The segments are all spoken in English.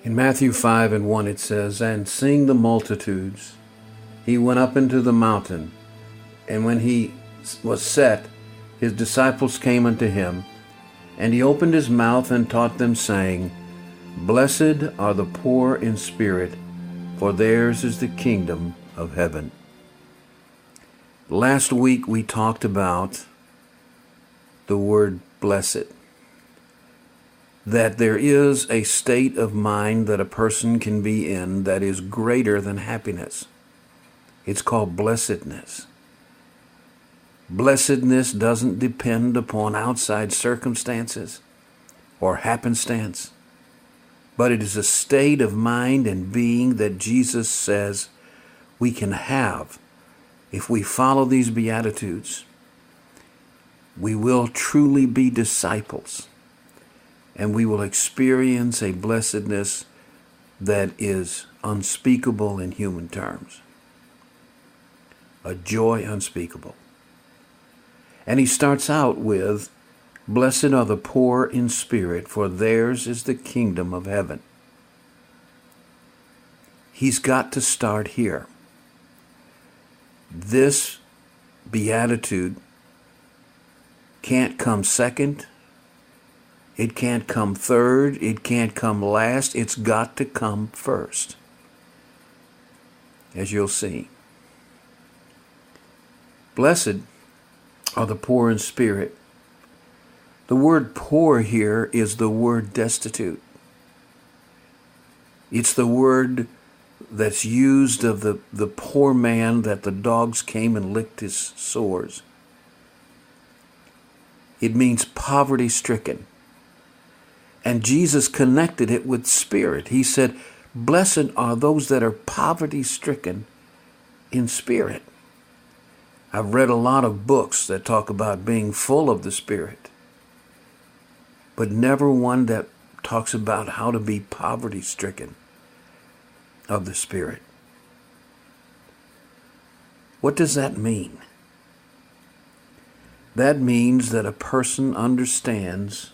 In Matthew 5:1 it says, "And seeing the multitudes, he went up into the mountain, and when he was set, his disciples came unto him, and he opened his mouth and taught them, saying, Blessed are the poor in spirit, for theirs is the kingdom of heaven." Last week we talked about the word blessed. That there is a state of mind that a person can be in that is greater than happiness. It's called blessedness. Blessedness doesn't depend upon outside circumstances or happenstance, but it is a state of mind and being that Jesus says we can have if we follow these Beatitudes. We will truly be disciples, and we will experience a blessedness that is unspeakable in human terms. A joy unspeakable. And he starts out with, "Blessed are the poor in spirit, for theirs is the kingdom of heaven." He's got to start here. This beatitude can't come second. It can't come third. It can't come last. It's got to come first, as you'll see. Blessed are the poor in spirit. The word poor here is the word destitute. It's the word that's used of the poor man that the dogs came and licked his sores. It means poverty-stricken. And Jesus connected it with spirit. He said, "Blessed are those that are poverty-stricken in spirit." I've read a lot of books that talk about being full of the Spirit, but never one that talks about how to be poverty-stricken of the Spirit. What does that mean? That means that a person understands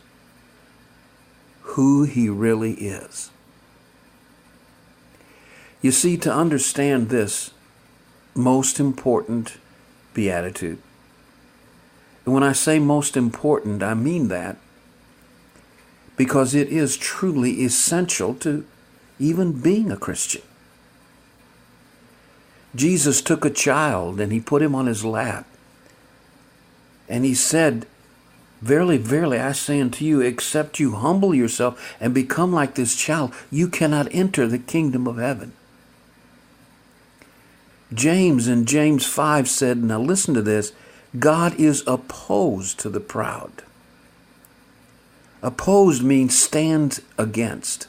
who he really is. You see, to understand this most important beatitude, and when I say most important, I mean that because it is truly essential to even being a Christian. Jesus took a child and he put him on his lap, and he said, "Verily, verily, I say unto you, except you humble yourself and become like this child, you cannot enter the kingdom of heaven." James in James 5 said, now listen to this, God is opposed to the proud. Opposed means stand against.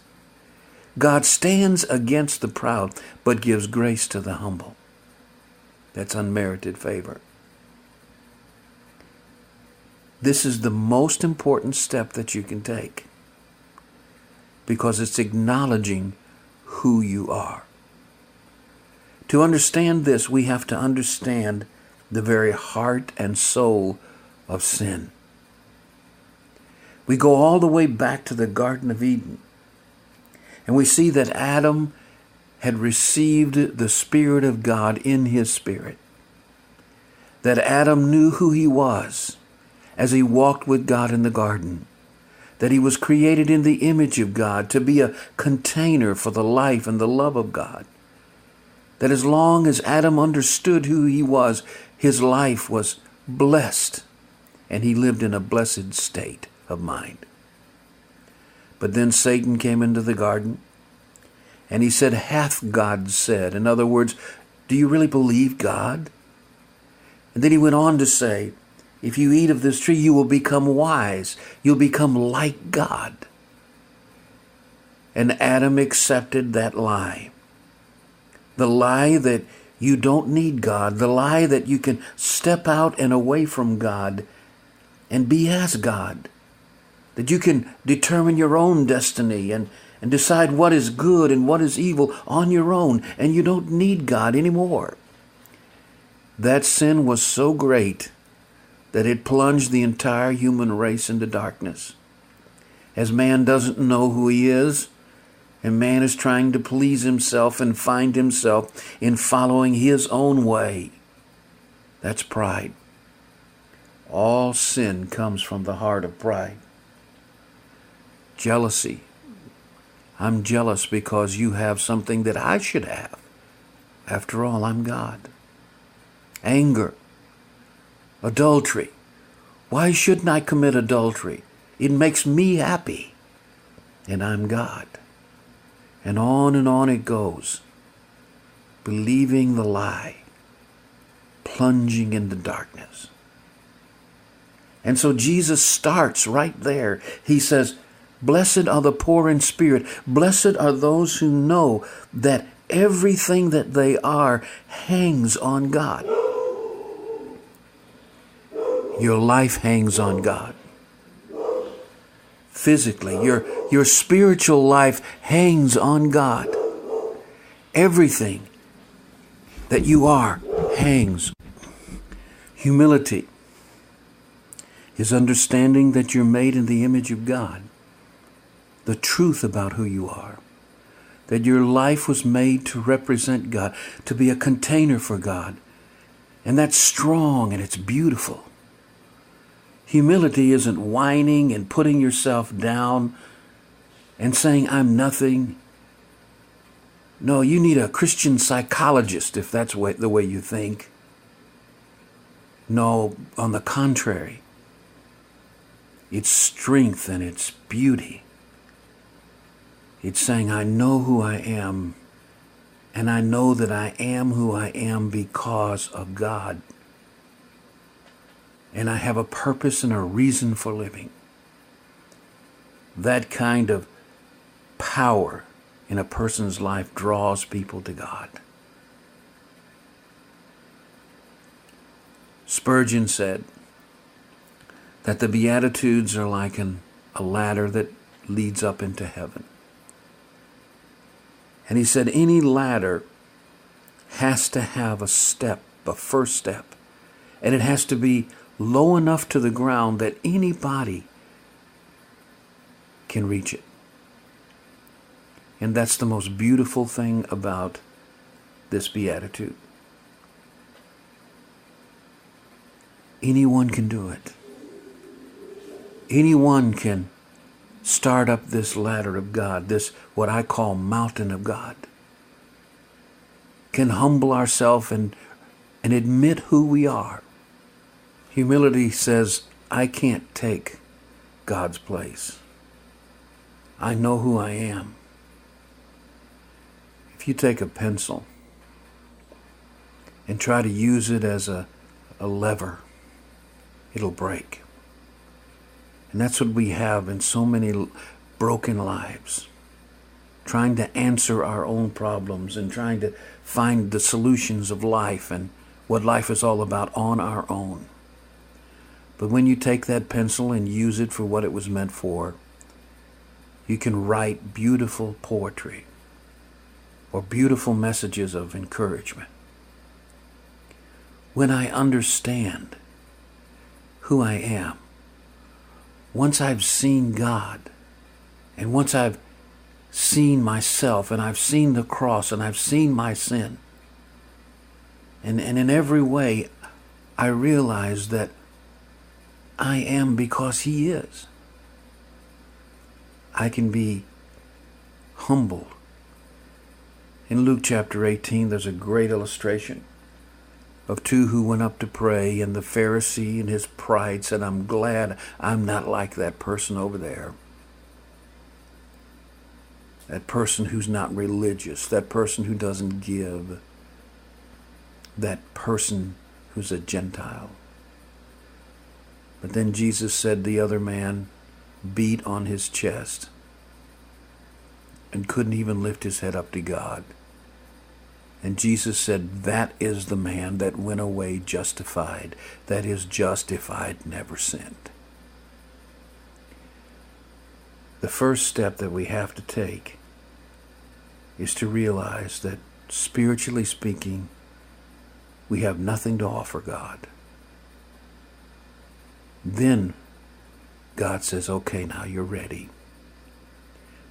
God stands against the proud, but gives grace to the humble. That's unmerited favor. This is the most important step that you can take because it's acknowledging who you are. To understand this, we have to understand the very heart and soul of sin. We go all the way back to the Garden of Eden, and we see that Adam had received the Spirit of God in his spirit. That Adam knew who he was as he walked with God in the garden. That he was created in the image of God to be a container for the life and the love of God. That as long as Adam understood who he was, his life was blessed, and he lived in a blessed state of mind. But then Satan came into the garden, and he said, "Hath God said?" In other words, do you really believe God? And then he went on to say, if you eat of this tree, you will become wise. You'll become like God. And Adam accepted that lie. The lie that you don't need God. The lie that you can step out and away from God and be as God. That you can determine your own destiny and decide what is good and what is evil on your own. And you don't need God anymore. That sin was so great that it plunged the entire human race into darkness. As man doesn't know who he is, And man is trying to please himself and find himself in following his own way. That's pride. All sin comes from the heart of pride. Jealousy. I'm jealous because you have something that I should have. After all, I'm God. Anger. Adultery. Why shouldn't I commit adultery? It makes me happy. And I'm God. And on it goes. Believing the lie. Plunging into darkness. And so Jesus starts right there. He says, blessed are the poor in spirit. Blessed are those who know that everything that they are hangs on God. Your life hangs on God. Physically, your spiritual life hangs on God. Everything that you are hangs. Humility is understanding that you're made in the image of God. The truth about who you are. That your life was made to represent God, to be a container for God. And that's strong and it's beautiful. Humility isn't whining and putting yourself down and saying, I'm nothing. No, you need a Christian psychologist if that's the way you think. No, on the contrary. It's strength and it's beauty. It's saying, I know who I am, and I know that I am who I am because of God. And I have a purpose and a reason for living. That kind of power in a person's life draws people to God. Spurgeon said that the Beatitudes are like a ladder that leads up into heaven. And he said any ladder has to have a step, a first step. And it has to be low enough to the ground that anybody can reach it. And that's the most beautiful thing about this beatitude. Anyone can do it. Anyone can start up this ladder of God, this what I call mountain of God. Can humble ourselves and admit who we are. Humility says, I can't take God's place. I know who I am. If you take a pencil and try to use it as a lever, it'll break. And that's what we have in so many broken lives. Trying to answer our own problems and trying to find the solutions of life and what life is all about on our own. But when you take that pencil and use it for what it was meant for, you can write beautiful poetry or beautiful messages of encouragement. When I understand who I am, once I've seen God, and once I've seen myself, and I've seen the cross, and I've seen my sin, and in every way, I realize that I am because He is. I can be humbled. In Luke chapter 18, there's a great illustration of two who went up to pray, and the Pharisee in his pride said, I'm glad I'm not like that person over there. That person who's not religious, that person who doesn't give, that person who's a Gentile. But then Jesus said the other man beat on his chest and couldn't even lift his head up to God. And Jesus said, that is the man that went away justified, that is justified, never sinned. The first step that we have to take is to realize that, spiritually speaking, we have nothing to offer God. Then God says, okay, now you're ready.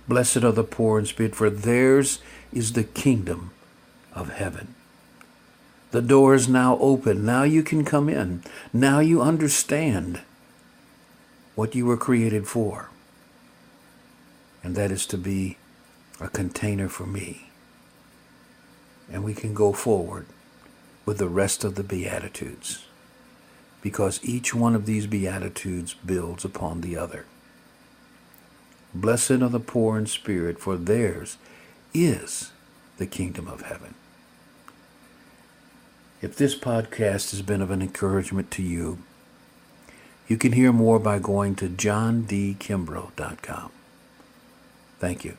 Blessed are the poor in spirit, for theirs is the kingdom of heaven. The door is now open. Now you can come in. Now you understand what you were created for. And that is to be a container for me. And we can go forward with the rest of the Beatitudes, because each one of these Beatitudes builds upon the other. Blessed are the poor in spirit, for theirs is the kingdom of heaven. If this podcast has been of an encouragement to you, you can hear more by going to johndkimbrough.com. Thank you.